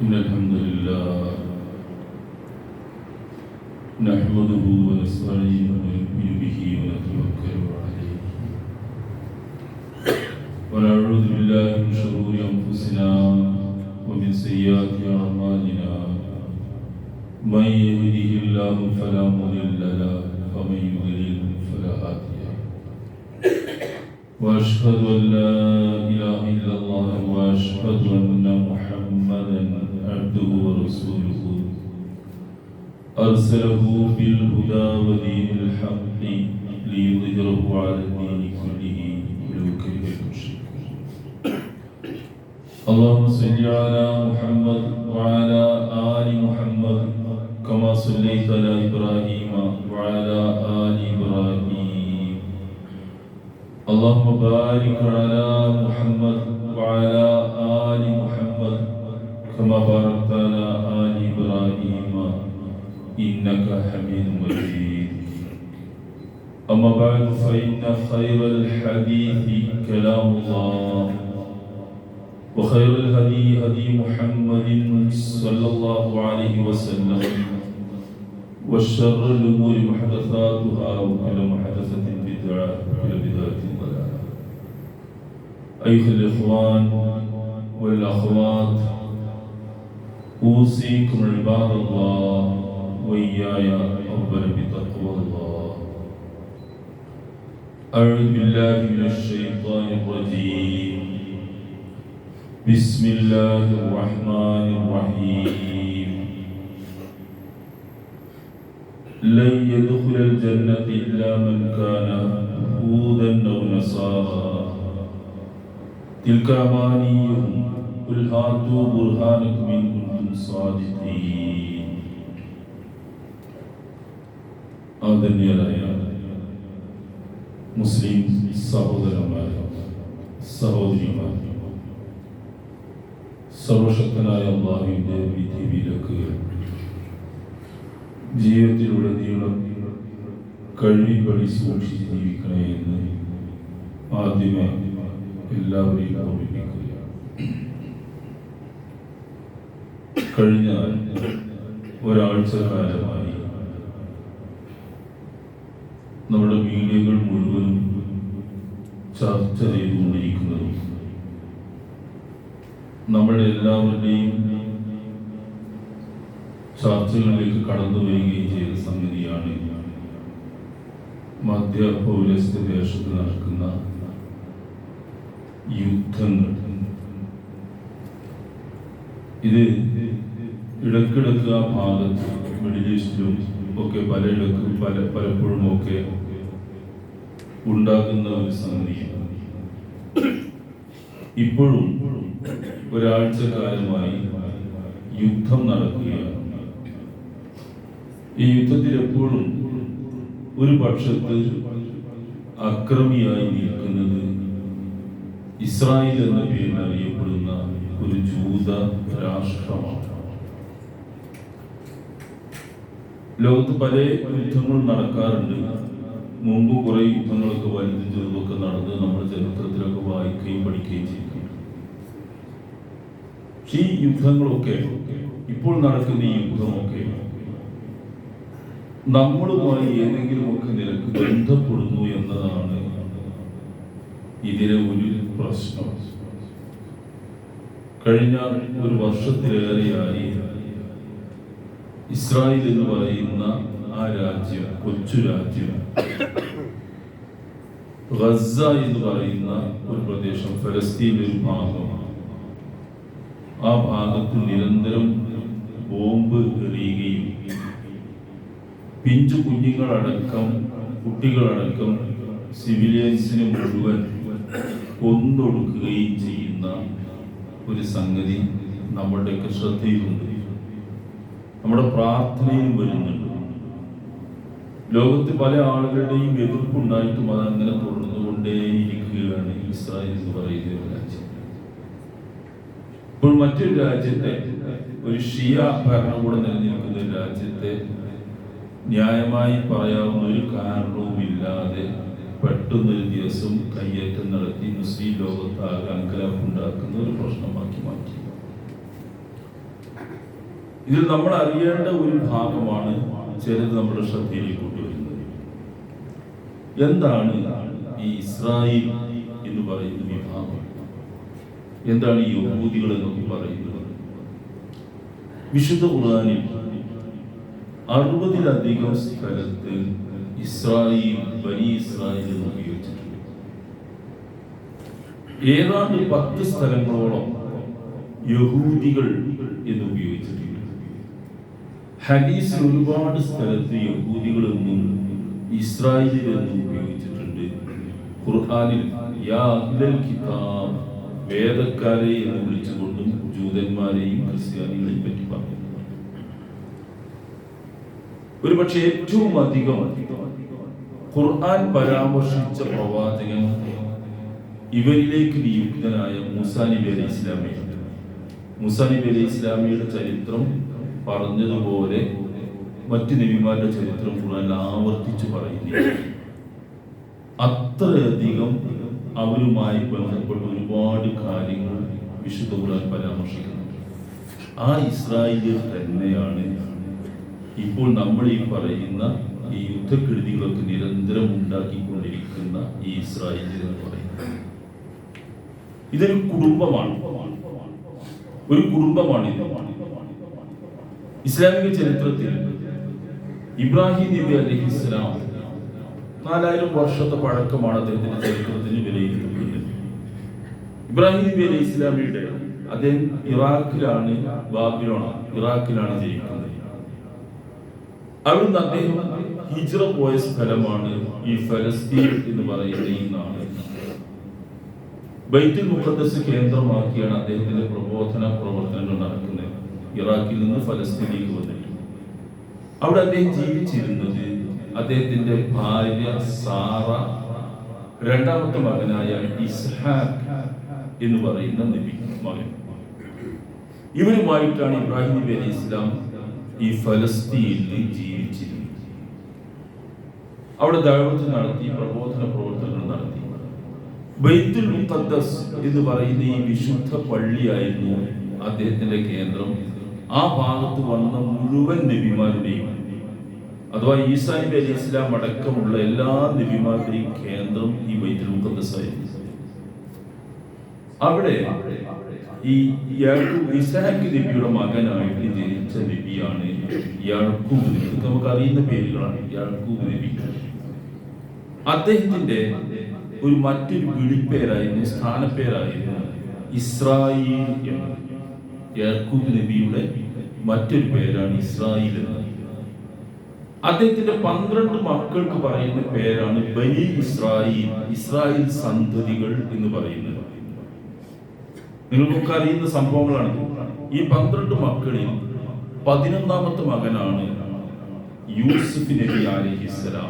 إن الحمد لله نحمده ونستعينه ونؤمن به ونتوكل عليه ونعوذ بالله من شرور أنفسنا ومن سيئات أعمالنا من يهده الله فلا مضل له ومن يضلل فلا هادي له وأشهد أن لا إله إلا الله وأشهد أن محمدا عبده ورسوله أرسله بالهدى ودين الحق ليظهره على الدين كله ولو كره المشركون. اللهم صل على محمد وعلى آل محمد كما صليت على إبراهيم وعلى آل إبراهيم. اللهم بارك على محمد وعلى آل محمد كما باركت على آل إبراهيم إنك حميد مجيد. أما بعد فإن خير الحديث كلام الله وخير الهدي هدي محمد صلى الله عليه وسلم وشر الأمور محدثاتها وكل محدثة بدعة وكل بدعة ضلالة. أيها الإخوان والأخوات أوصيكم عباد الله وإياي أولا بتقوى الله. أعوذ بالله من الشيطان الرجيم. بسم الله الرحمن الرحيم. لن يدخل الجنة إلا من كان هودا أو نصارى تلك أمانيهم قل هاتوا برهانكم إن كنتم صادقين. ആദരണീയരായ മുസ്ലിം സഹോദരന്മാരെ, സഹോദരിമാരെ, സർവശക്തനായ അല്ലാഹുവിന്റെ വിധി വിലക്കുകൾ ജീവിതത്തിലുടനീളം കഴിവിൽ സൂക്ഷിച്ച് ജീവിക്കണേ എന്ന് ആദ്യമേ എല്ലാവരെയും ഓർമ്മിപ്പിക്കുകയാണ്. കഴിഞ്ഞ ഒരാഴ്ച കാലമായി നമ്മുടെ മീഡിയകൾ മുഴുവനും ചർച്ച ചെയ്തുകൊണ്ടിരിക്കുന്നതും നമ്മളെല്ലാവരുടെയും ചർച്ചകളിലേക്ക് കടന്നു വരികയും ചെയ്ത സംഗതിയാണ് മധ്യ പൗരസ്ത്യ ദേശത്ത് നടക്കുന്ന യുദ്ധങ്ങൾ. ഇത് ഇടക്കിടക്ക് ആ ഭാഗത്ത് മിഡിൽ ഈസ്റ്റിലും ഒക്കെ പലപ്പോഴും ഒക്കെ ഉണ്ടാകുന്ന ഒരു സംഗതിയാണ്. ഇപ്പോഴും ഒരാഴ്ച കാലമായി യുദ്ധം നടക്കുകയാണ്. ഈ യുദ്ധത്തിൽ എപ്പോഴും ഒരു പക്ഷത്ത് അക്രമിയായി നിൽക്കുന്നത് ഇസ്രായേൽ എന്ന പേരിൽ അറിയപ്പെടുന്ന ഒരു ജൂത രാഷ്ട്രമാണ്. ലോകത്ത് പല യുദ്ധങ്ങളും നടക്കാറുണ്ട്. മുമ്പ് കുറെ യുദ്ധങ്ങളൊക്കെ വലുതും ചെറുതൊക്കെ നടന്ന് നമ്മൾ ചരിത്രത്തിലൊക്കെ വായിക്കുകയും പഠിക്കുകയും ചെയ്തിട്ടുണ്ട്. ഈ യുദ്ധങ്ങളൊക്കെ, ഇപ്പോൾ നടക്കുന്ന ഈ യുദ്ധമൊക്കെ നമ്മളുമായി ഏതെങ്കിലുമൊക്കെ നിലക്ക് ബന്ധപ്പെടുന്നു എന്നതാണ് ഇതിലെ ഒരു പ്രശ്നം. കഴിഞ്ഞ ഒരു വർഷത്തിലേറെയായി ഇസ്രായേൽ എന്ന് പറയുന്ന ആ രാജ്യം, കൊച്ചു രാജ്യം, ഗസ എന്ന് പറയുന്ന ഒരു പ്രദേശം, ഫലസ്തീൻ ഒരു ഭാഗമാണ്. ആ ഭാഗത്ത് നിരന്തരം ബോംബ് എറിയുകയും പിഞ്ചു കുഞ്ഞുങ്ങളടക്കം, കുട്ടികളടക്കം സിവിലിയൻസിനെ മുഴുവൻ കൊന്നൊടുക്കുകയും ചെയ്യുന്ന ഒരു സംഗതി നമ്മുടെയൊക്കെ ശ്രദ്ധയിലുണ്ട്, നമ്മുടെ പ്രാർത്ഥനയിലും വരുന്നുണ്ട്. ലോകത്ത് പല ആളുകളുടെയും എതിർപ്പുണ്ടായിട്ടും അതങ്ങനെ തുടർന്നുകൊണ്ടേയിരിക്കുകയാണ് ഇസ്രായേൽ എന്ന് പറയുന്ന ഒരു രാജ്യം. ഇപ്പോൾ മറ്റൊരു രാജ്യത്തെ, ഒരു ഷിയ ഭരണകൂടം നിലനിൽക്കുന്ന ഒരു രാജ്യത്തെ ന്യായമായി പറയാവുന്ന ഒരു കാരണവുമില്ലാതെ പെട്ടെന്നൊരു ദിവസം കയ്യേറ്റം നടത്തി മുസ്ലിം ലോകത്താകെ അങ്കലാപ്പുണ്ടാക്കുന്ന ഒരു പ്രശ്നമാക്കി മാറ്റി. ഇതിൽ നമ്മൾ അറിയേണ്ട ഒരു ഭാഗമാണ് ചിലത് നമ്മുടെ ശ്രദ്ധയിലേക്ക് കൊണ്ടുവരുന്നത്. എന്താണ് ഈ ഇസ്രായേൽ എന്ന് പറയുന്ന വിഭാഗം? എന്താണ് ഈ യഹൂദികൾ എന്നൊക്കെ പറയുന്നത്? വിശുദ്ധ ഖുർആനിൽ 60-ലധികം സ്ഥലത്ത് ഇസ്രായേൽ, ബനി ഇസ്രായേൽ എന്ന് ഉപയോഗിച്ചിട്ടുണ്ട്. ഏതാണ്ട് 10 സ്ഥലങ്ങളോളം യഹൂദികൾ എന്ന് ഉപയോഗിച്ചിട്ടുണ്ട്. ഹദീസിൽ ഒരുപാട് സ്ഥലത്ത് യഹൂദികൾ എന്നും ഇസ്രായേൽ എന്നും ഉപയോഗിച്ചിട്ടുണ്ട്. ഖുർആനിൽ യാ അഹ്ലൽ കിതാബ്, വേദക്കാരെ എന്ന് വിളിച്ചുകൊണ്ടും ജൂതന്മാരെയും ക്രിസ്ത്യാനികളെയും പറ്റി പറഞ്ഞു. ഒരുപക്ഷെ ഏറ്റവും അധികം ഖുർആൻ പരാമർശിച്ച പ്രവാചകൻ ഇവരിലേക്ക് നിയുക്തനായ മൂസാ നബി അലൈഹി ഇസ്ലാമിയാണ്. മൂസാ നബി അലൈഹി ഇസ്ലാമിയുടെ ചരിത്രം പറഞ്ഞതുപോലെ മറ്റു നബിമാരുടെ ചരിത്രം ഖുർആനിൽ ആവർത്തിച്ചു പറയുന്നില്ല. അത്രയധികം അവരുമായി ബന്ധപ്പെട്ട ഒരുപാട് കാര്യങ്ങൾ വിശുദ്ധ ഖുർആൻ പരാമർശിക്കുന്നുണ്ട്. ആ ഇസ്രായേലിൽ തന്നെയാണ് ഇപ്പോൾ നമ്മൾ ഈ പറയുന്ന ഈ യുദ്ധക്കെടുതികളൊക്കെ നിരന്തരം ഉണ്ടാക്കിക്കൊണ്ടിരിക്കുന്ന ഈ ഇസ്രായേൽ എന്ന് പറയുന്നത്. ഇതൊരു കുടുംബമാണ്, ഒരു കുടുംബമാണിത്. ഇസ്ലാമിക ചരിത്രത്തിൽ ഇബ്രാഹിം നബി അലൈഹിസ്സലാം 4000 വർഷത്തെ പഴക്കമാണ് അദ്ദേഹത്തിന്റെ ചരിത്രത്തിന് വിലയിരുത്തുന്നത്. ഇബ്രാഹിം നബി അലൈഹി ഇസ്ലാമിയുടെ അദ്ദേഹം ഇറാഖിലാണ്, ഇറാഖിലാണ് ജനിക്കുന്നത്. അവിടുന്ന് അദ്ദേഹം ഹിജ്റ പോയ സ്ഥലമാണ് ഈ ഫലസ്തീൻ എന്ന് പറയുന്ന ഈ നാട്. ബൈത്തുൽ മുഖദ്ദസ് കേന്ദ്രമാക്കിയാണ് അദ്ദേഹത്തിന്റെ പ്രബോധന പ്രവർത്തനങ്ങൾ നടക്കുന്നത്. ഇറാഖിൽ നിന്ന് ഫലസ്തീനിലേക്ക് വന്നിട്ടുണ്ട്. അവിടെ അദ്ദേഹം ജീവിച്ചിരുന്നത് അദ്ദേഹത്തിന്റെ ഭാര്യ സാറ, രണ്ടാമത്തെ മകനായ ഇസ്ഹാഖ് എന്ന് പറയുന്ന നബി മകൻ, ഇവരുമായിട്ടാണ് ഇബ്രാഹിം നബി അലൈഹി ഇസ്ലാം ഈ ഫലസ്തീനിൽ ജീവിച്ചിരുന്നത്. അവിടെ ദഅവത്ത് നടത്തി, പ്രബോധന പ്രവർത്തനങ്ങൾ നടത്തി. ബൈത്തുൽ മുഖദ്ദസ് എന്ന് പറയുന്ന ഈ വിശുദ്ധ പള്ളിയായിരുന്നു അദ്ദേഹത്തിന്റെ കേന്ദ്രം. ആ ഭാഗത്ത് വന്ന മുഴുവൻ നബിമാരുടെയും, അഥവാ ഈസാ നബി അലൈഹി ഇസ്ലാം അടക്കമുള്ള എല്ലാ നബിമാരുടെയും കേന്ദ്രം ഈ ബൈത്തുൽ മുഖദ്ദസ് ആയിരുന്നു. അവിടെ ഈ ഇസ്ഹാഖ് നബിയുടെ മകനായിട്ട് ജനിച്ച നബിയാണ് യാക്കൂബ് നബി. നമുക്ക് അറിയുന്ന പേരുകളാണ്. യാക്കൂബ് നബി അദ്ദേഹത്തിന്റെ ഒരു മറ്റൊരു വിളിപ്പേരായിരുന്നു, സ്ഥാനപ്പേരായിരുന്നു ഇസ്രായേൽ എന്നത്. യാക്കൂബ് നബിയുടെ മറ്റൊരു പേരാണ് ഇസ്രായേൽ എന്നത്. അദ്ദേഹത്തിന്റെ 12 മക്കൾക്ക് പറയുന്ന പേരാണ് ബനി ഇസ്രായേൽ, ഇസ്രായേൽ സന്തതികൾ എന്ന് പറയുന്നത്. നിങ്ങൾക്കൊക്കെ അറിയുന്ന സംഭവങ്ങളാണ്. ഈ 12 മക്കളിൽ 11ാമത്തെ മകനാണ് യൂസുഫ് നബി അലൈഹിസ്സലാം.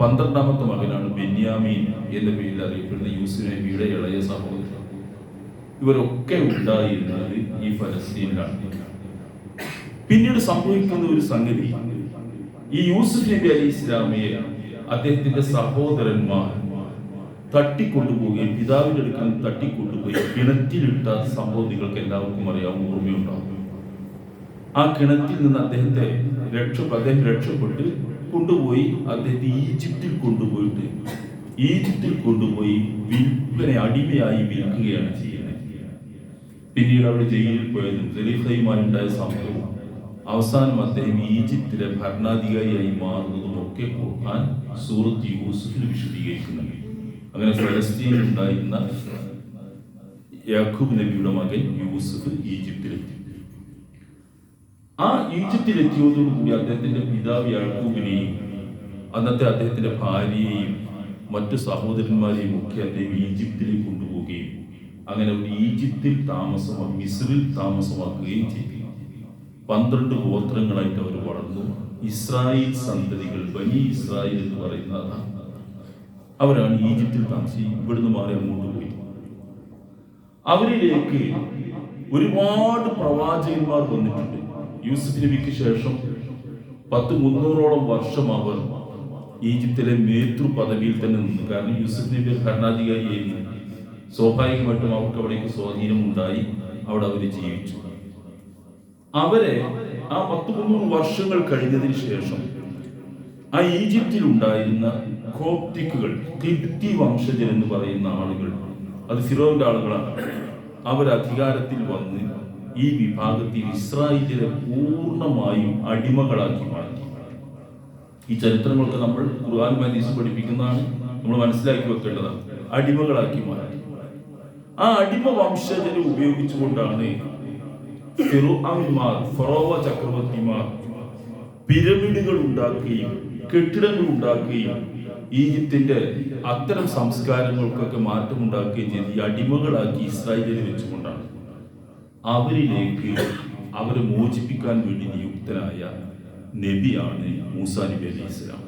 12ാമത്തെ മകനാണ് ബെന്യാമീൻ എന്ന പേരിൽ അറിയപ്പെടുന്ന യൂസുഫ് നബിയുടെ ഇളയ സഹോദരൻ. ഇവരൊക്കെ ഉണ്ടായിരുന്നത് ഈ ഫലസ്തീനിലാണ്. പിന്നീട് സംഭവിക്കുന്ന ഒരു സംഗതി, ഈ യൂസുഫ് നബി അലൈഹി ഇസ്ലാമിയെ അദ്ദേഹത്തിന്റെ സഹോദരന്മാർ തട്ടിക്കൊണ്ടുപോവുകയും പിതാവിന്റെ അടുക്കൽ തട്ടിക്കൊണ്ടുപോയി കിണറ്റിലിട്ട സംഭവം നിങ്ങൾക്ക് എല്ലാവർക്കും അറിയാം, ഓർമ്മയുണ്ടാവും. ആ കിണറ്റിൽ നിന്ന് അദ്ദേഹത്തെ രക്ഷപ്പെട്ട് കൊണ്ടുപോയി അദ്ദേഹത്തെ ഈജിപ്തിൽ കൊണ്ടുപോയി വിൽപ്പന, അടിമയായി വിൽക്കുകയാണ് ചെയ്യുന്നത്. പിന്നീട് അവിടെ ജയിലിൽ പോയതും ഖലീഫയുമായി ഉണ്ടായ സംഭവം, അവസാനം അദ്ദേഹം ഈജിപ്തിലെ ഭരണാധികാരിയായി മാറുന്നതും ഒക്കെ ഖുർആൻ സൂറത്ത് യൂസുഫിൽ വിശദീകരിക്കുന്നുണ്ട്. അങ്ങനെ ഫലസ്തീനിൽ ഉണ്ടായിരുന്ന യാക്കൂബ് നബിയുടെ മകൻ യൂസുഫ് ഈജിപ്തിലെത്തി. ആ ഈജിപ്തിലെത്തിയതോടുകൂടി അദ്ദേഹത്തിന്റെ പിതാവ് യാക്കൂബിനെയും അന്നത്തെ അദ്ദേഹത്തിന്റെ ഭാര്യയെയും മറ്റു സഹോദരന്മാരെയും ഒക്കെ അദ്ദേഹം ഈജിപ്തിലേക്ക് കൊണ്ടുപോവുകയും അങ്ങനെ ഈജിപ്തിൽ മിസ്രിൽ താമസമാക്കുകയും ചെയ്തു. 12 ഗോത്രങ്ങളായിട്ട് അവർ വളർന്നു. ഇസ്രായേൽ സന്തതികൾ, ബനി ഇസ്രായേൽ എന്ന് പറയുന്നത് അവരാണ് ഈജിപ്തിൽ താമസിച്ച് ഇവിടുന്ന് മാറി അങ്ങോട്ട് പോയി. അവരിലേക്ക് ഒരുപാട് പ്രവാചകന്മാർ വന്നിട്ടുണ്ട്. യൂസുഫ് നബിക്ക് ശേഷം 300ഓളം വർഷം അവർ ഈജിപ്തിലെ നേതൃ പദവിയിൽ തന്നെ നിന്നു. കാരണം യൂസുഫ് നബി ഭരണാധികാരിയായിരുന്നു. സ്വാഭാവികമായിട്ടും അവർക്ക് അവിടേക്ക് സ്വാധീനം ഉണ്ടായി, അവിടെ അവർ ജീവിച്ചു. അവരെ ആ 100-300 വർഷങ്ങൾ കഴിഞ്ഞതിന് ശേഷം ആ ഈജിപ്തിൽ ഉണ്ടായിരുന്ന കോപ്റ്റിക്കുകൾ, കിബ്തി വംശജർ എന്ന് പറയുന്ന ആളുകൾ, അത് ഫിറോന്റെ ആളുകളാണ്. അവർ അധികാരത്തിൽ വന്ന് ഈ വിഭാഗത്തിൽ ഇസ്രായേലിനെ പൂർണ്ണമായും അടിമകളാക്കി മാറ്റി. ഈ ചരിത്രങ്ങളൊക്കെ നമ്മൾ ഖുർആൻ ഹദീസ് പഠിപ്പിക്കുന്നതാണ്, നമ്മൾ മനസ്സിലാക്കി വെക്കേണ്ടതാണ്. അടിമകളാക്കി മാറ്റി. ആ അടിമ വംശജരെ ഉപയോഗിച്ചുകൊണ്ടാണ് ഫറോവ ചക്രവർത്തിമാർ പിരമിഡുകൾ ഉണ്ടാക്കുകയും കെട്ടിടങ്ങൾ ഉണ്ടാക്കുകയും ഈജിപ്തിന്റെ അത്തരം സംസ്കാരങ്ങൾക്കൊക്കെ മാറ്റമുണ്ടാക്കുകയും ചെയ്ത് ഈ അടിമകളാക്കി ഇസ്രായേലിനെ വെച്ചുകൊണ്ടാണ്. അവരിലേക്ക് അവരെ മോചിപ്പിക്കാൻ വേണ്ടി നിയുക്തനായ നബിയാണ് മൂസാ നബി അലൈഹി ഇസ്ലാം.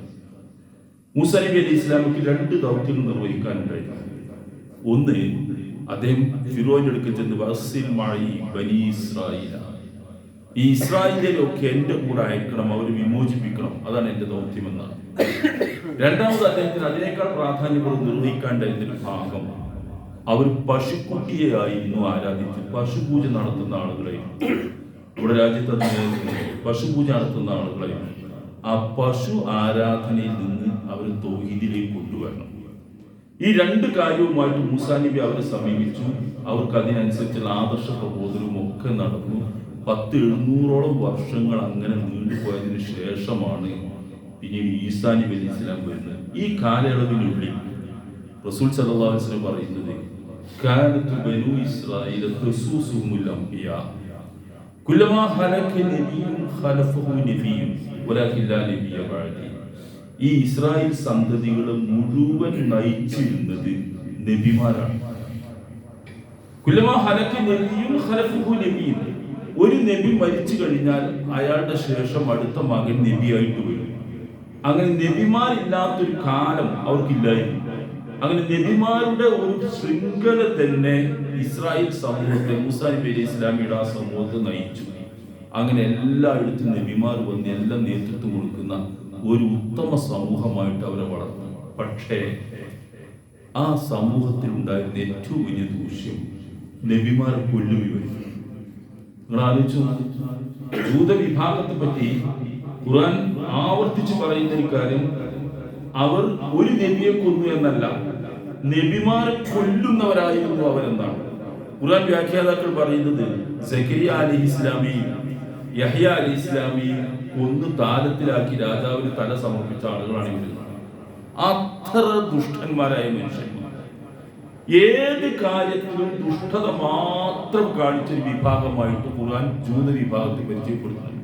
മൂസാ നബി അലൈഹി ഇസ്ലാമിക്ക് 2 ദൗത്യങ്ങൾ നിർവഹിക്കാനുണ്ടായിരുന്നു. ഒന്ന്, അദ്ദേഹം ഫിറോന്റെ അടുക്കൽ ചെന്ന് വസിൽ മഅി ബനി ഇസ്രായേൽ, ഈ ഇസ്രായേലിലൊക്കെ എന്റെ കൂടെ അയക്കണം, അവർ വിമോചിപ്പിക്കണം, അതാണ് എന്റെ ദൗത്യമെന്നാണ്. രണ്ടാമത്, അദ്ദേഹത്തിന് അതിനേക്കാൾ പ്രാധാന്യത്തോടെ നിർവഹിക്കാണ്ടായിരുന്നൊരു ഭാഗം, അവർ പശുക്കുട്ടിയായിരുന്നു ആരാധിച്ച് പശുപൂജ നടത്തുന്ന ആളുകളായിരുന്നു. ഇവിടെ രാജ്യത്ത് പശുപൂജ നടത്തുന്ന ആളുകളായിരുന്നു. ആ പശു ആരാധനയിൽ നിന്ന് അവർ തൗഹീദിലേക്ക് കൊണ്ടുവരണം. ഈ 2 കാര്യവുമായിട്ട് മൂസാ നബി അവരെ സമീപിച്ചു. അവർക്ക് അതിനനുസരിച്ചുള്ള ആദർശ പ്രബോധനവും ഒക്കെ നടന്നു. 700-700 വർഷങ്ങൾ അങ്ങനെ നീണ്ടുപോയതിനു ശേഷമാണ് പിന്നീട് ഈസാ നബി അലൈഹി ഇസ്ലാം വരുന്നത്. ഈ കാലയളവിനുള്ളിൽ റസൂൽ സല്ലല്ലാഹു അലൈഹി വസല്ലം പറയുന്നത്, കാനതു ബനൂ ഇസ്രായീല തസൂസുഹുൽ അംബിയാ കുല്ലമാ ഹലക നബിയ്യുൻ ഖലഫഹു നബിയ്യുൻ വലാകിൻ ലാ നബിയ്യ ബഅദി. ഈ ഇസ്രായേൽ സന്തതികളെ മുഴുവൻ നയിച്ചിരുന്നത് നബിമാരാണ്. കുല്ലമാ ഹലക നബിയ്യുൻ ഖലഫഹു നബിയ്യുൻ, ഒരു നബി മരിച്ചു കഴിഞ്ഞാൽ അയാളുടെ ശേഷം അടുത്ത മകൻ നബിയായിട്ട് വരും. അങ്ങനെ നബിമാരില്ലാത്തൊരു കാലം അവർക്കില്ലായിരുന്നു. അങ്ങനെ നബിമാരുടെ ഒരു ശൃംഖല തന്നെ ഇസ്രായേൽ സമൂഹത്തെ, മൂസാ നബി അലൈഹി ഇസ്ലാമിയുടെ ആ സമൂഹത്തെ നയിച്ചു. അങ്ങനെ എല്ലായിടത്തും നബിമാർ വന്ന് എല്ലാം നേതൃത്വം കൊടുക്കുന്ന ഒരു ഉത്തമ സമൂഹമായിട്ട് അവരെ വളർന്നു. പക്ഷേ ആ സമൂഹത്തിൽ ഉണ്ടായിരുന്ന ഏറ്റവും വലിയ ദൂഷ്യം നബിമാരെ കൊല്ലുകയായിരുന്നു. നിങ്ങൾ ആലോചിച്ചു, ജൂത വിഭാഗത്തെ പറ്റി ഖുർആൻ ആവർത്തിച്ച് പറയുന്ന ഒരു കാര്യം, അവർ ഒരു നബിയെ കൊന്നു എന്നല്ല, നബിമാരെ കൊല്ലുന്നവരായിരുന്നു അവരെന്നാണ്. ഖുർആൻ വ്യാഖ്യാതാക്കൾ പറയുന്നത്, സക്കരിയ അലൈഹി ഇസ്ലാമിയും യഹ്യ അലൈഹി ഇസ്ലാമിയും കൊന്നു താലത്തിലാക്കി രാജാവിന് തല സമർപ്പിച്ച ആളുകളാണ് ഇവർ. അത്ര ദുഷ്ടന്മാരായ മനുഷ്യന്മാർ, ഏത് കാര്യത്തിലും ദുഷ്ടത മാത്രം കാണിച്ചൊരു വിഭാഗമായിട്ട് ഖുർആൻ ജൂത വിഭാഗത്തെ പരിചയപ്പെടുത്തുന്നു.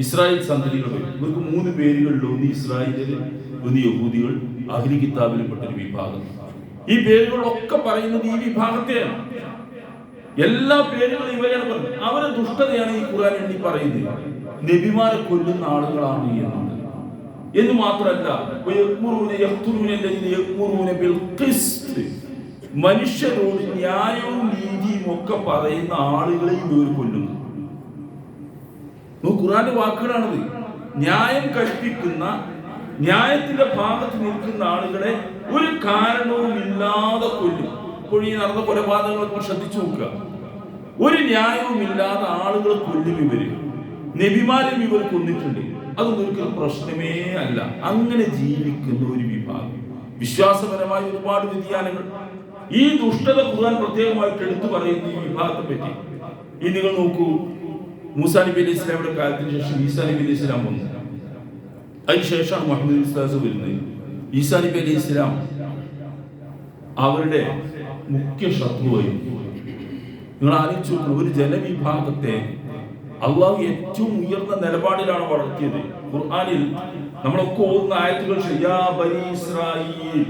ഇസ്രായേൽ സന്തതികൾ, ഇവർക്ക് 3 പേരുകളിൽ, ഒന്ന് ഇസ്രായേലിൽ, ഒന്ന് യഹൂദികൾ, അഹ്ലി കിതാബിൽപ്പെട്ടൊരു വിഭാഗം. ഈ പേരുകളൊക്കെ പറയുന്നത് ഈ വിഭാഗത്തെയാണ്. എല്ലാ പേരുകളും ഇവരാണ് പറയുന്നത്. അവരെ ദുഷ്ടതയാണ് ഈ ഖുർആൻ എണ്ണി പറയുന്നത്. നബിമാരെ കൊല്ലുന്ന ആളുകളാണ് എന്നത് എന്ന് മാത്രമല്ല, മനുഷ്യരോട് ന്യായവും നീതിയും ഒക്കെ പറയുന്ന ആളുകളെയും ഇവർ കൊല്ലുന്നു. ഖുർആന്റെ വാക്കുകളാണത്. ന്യായം കൽപ്പിക്കുന്ന, ന്യായത്തിന്റെ ഭാഗത്ത് നിൽക്കുന്ന ആളുകളെ ഒരു കാരണവും ഇല്ലാതെ കൊല്ലും. ഇപ്പോൾ ഈ നടന്ന കൊലപാതകങ്ങളൊക്കെ ശ്രദ്ധിച്ചു നോക്കുക. ഒരു ന്യായവും ഇല്ലാതെ ആളുകളെ കൊല്ലും ഇവര്. നബിമാരെയും ഇവർ കൊന്നിട്ടുണ്ട്. അതൊന്നും ഒരിക്കലും പ്രശ്നമേ അല്ല. അങ്ങനെ ജീവിക്കുന്ന ഒരു വിഭാഗം, വിശ്വാസപരമായ ഒരുപാട് വ്യതിയാനങ്ങൾ. ഈ ദുഷ്ടത ഖുർആൻ പ്രത്യേകമായിട്ട് എടുത്തു പറയുന്ന ഈ വിഭാഗത്തെ പറ്റി ഈ നിങ്ങൾ നോക്കൂ. മൂസാ നബി അലൈഹി ഇസ്ലാമിയുടെ കാലത്തിന് ശേഷം ഈസാ നബി അലൈഹി ഇസ്ലാം വന്നു. അതിനുശേഷമാണ് മുഹമ്മദ് ഇസ്ലാസ് വരുന്നത്. ഈസാ നബി അലൈഹി ഇസ്ലാം അവരുടെ മുഖ്യ ശത്രുവായിരുന്നു. നിങ്ങൾ ആലോചിച്ചു, ഒരു ജനവിഭാഗത്തെ അള്ളാഹു ഏറ്റവും ഉയർന്ന നിലപാടിലാണ് വളർത്തിയത്. ഖുർആനിൽ നമ്മളൊക്കെ ഓതുന്ന ആയത്തുകൾ, യാ ബനി ഇസ്രായീൽ,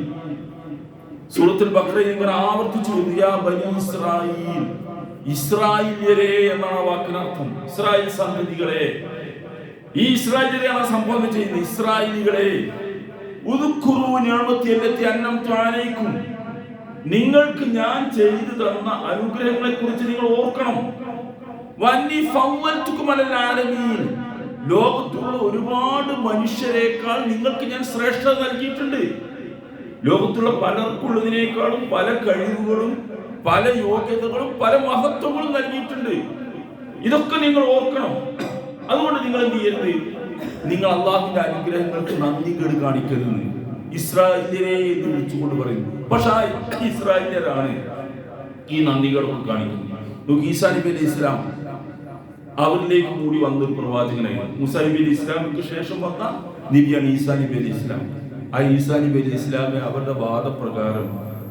സൂറത്തുൽ ബഖറയിൽ ഇങ്ങനെ ആവർത്തിച്ചു വരുന്നു, യാ ബനി ഇസ്രായീൽ, ഇസ്രായേല്യരെ എന്നാണ് വാക്കിനർത്ഥം. ഇസ്രായേൽ സന്തതികളെ, ഈ ഇസ്രായേലിനെയാണ് സംബോധന ചെയ്യുന്നത്. ഇസ്രായേലികളെ, ഉദ്കുറൂ നിഅമതി അല്ലതി അൻഅംതു അലൈക്കും, നിങ്ങൾക്ക് ഞാൻ ചെയ്തു തന്ന അനുഗ്രഹങ്ങളെ കുറിച്ച് നിങ്ങൾ ഓർക്കണം. വന്നി ഫവ്വൽതുകും അലൽ ആലമീൻ, ലോകത്തുള്ള ഒരുപാട് മനുഷ്യരെക്കാൾ നിങ്ങൾക്ക് ഞാൻ ശ്രേഷ്ഠത നൽകിയിട്ടുണ്ട്. ലോകത്തുള്ള പലർക്കുള്ളതിനേക്കാളും പല കഴിവുകളും പല യോഗ്യതകളും പല മഹത്വങ്ങളും നൽകിയിട്ടുണ്ട്. ഇതൊക്കെ നിങ്ങൾ ഓർക്കണം. അതുകൊണ്ട് നിങ്ങൾ എന്ത് ചെയ്യരുത്, നിങ്ങൾ അള്ളാഹുവിന്റെ അനുഗ്രഹങ്ങൾക്ക് നന്ദി കേട് കാണിക്കരുതെന്ന് ഇസ്രായേലിനെ എന്ന് വിളിച്ചുകൊണ്ട് പറയുന്നു. പക്ഷെ ആ ഇസ്രായേലരാണ് ഈ നന്ദികളൊക്കെ കാണിക്കുന്നത്. നോക്കി, ഈസാ നബി അലൈഹി ഇസ്ലാം അവരിലേക്ക് കൂടി വന്നൊരു പ്രവാചകനായിരുന്നു. മൂസാ നബി അലൈഹി ഇസ്ലാമിക്ക് ശേഷം വന്ന നബിയാണ് ഈസാ നബി അലൈഹി ഇസ്ലാം. ആ ഈസാ നബി അലൈഹി ഇസ്ലാമെ അവരുടെ വാദപ്രകാരം